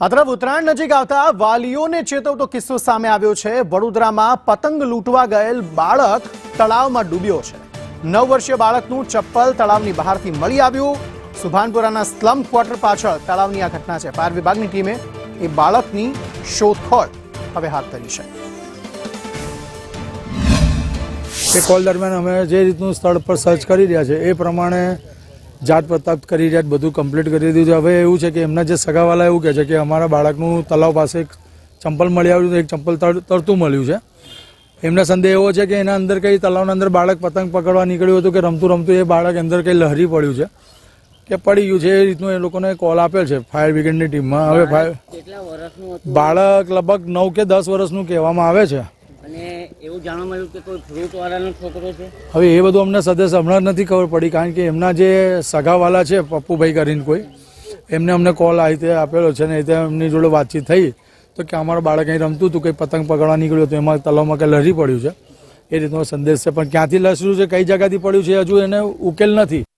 આ તરફ ઉત્તરાયણ નજીક આવતા વાલીઓને ચેતવતો કિસ્સો સામે આવ્યો છે। વડોદરામાં પતંગ લૂંટવા ગયેલ બાળક તળાવમાં ડૂબ્યો છે। 9 વર્ષીય બાળકનું ચપ્પલ તળાવની બહારથી મળી આવ્યું। સુભાનપુરાના સ્લમ ક્વાર્ટર પાછળ તળાવની આ ઘટના છે। ફાયર વિભાગની ટીમે એ બાળકની શોધખોળ હવે હાથ ધરી છે। એ કોલ દરમિયાન અમે જે રીતનું સ્થળ પર સર્ચ કરી રહ્યા છે એ પ્રમાણે જાત પતાપ કરી રહ્યા બધું કમ્પ્લીટ કરી દીધું છે। હવે એવું છે કે એમના જે સગાવાલા એવું કહે છે કે અમારા બાળકનું તલાવ પાસે એક ચંપલ મળી આવ્યું, એક ચંપલ તરતું મળ્યું છે। એમના સંદેહ એવો છે કે એના અંદર કંઈ તલાવના અંદર બાળક પતંગ પકડવા નીકળ્યું હતું કે રમતું રમતું એ બાળક અંદર કંઈ લહરી પડ્યું છે કે પડી ગયું છે, એ રીતનું એ લોકોને કોલ આપેલ છે ફાયર બ્રિગેડની ટીમમાં। હવે બાળક લગભગ 9 કે 10 વર્ષનું કહેવામાં આવે છે। એવું જાણવા મળ્યું કે કોઈ ફ્રૂટ વાળાનો છોકરો છે। હવે એ બધું અમને સદેશ હમણાં નથી ખબર પડી, કારણ કે એમના જે સગાવાલા છે પપ્પુભાઈ કરીને કોઈ, એમને અમને કોલ આ રીતે આપેલો છે ને એ રીતે એમની જોડે વાતચીત થઈ તો કે અમારું બાળક અહીં રમતું હતું, કંઈ પતંગ પકડવા નીકળ્યું હતું, એમાં તલાવમાં કંઈ લહરી પડ્યું છે, એ રીતનો સંદેશ છે। પણ ક્યાંથી લસર્યું છે, કઈ જગ્યાથી પડ્યું છે, હજુ એને ઉકેલ નથી।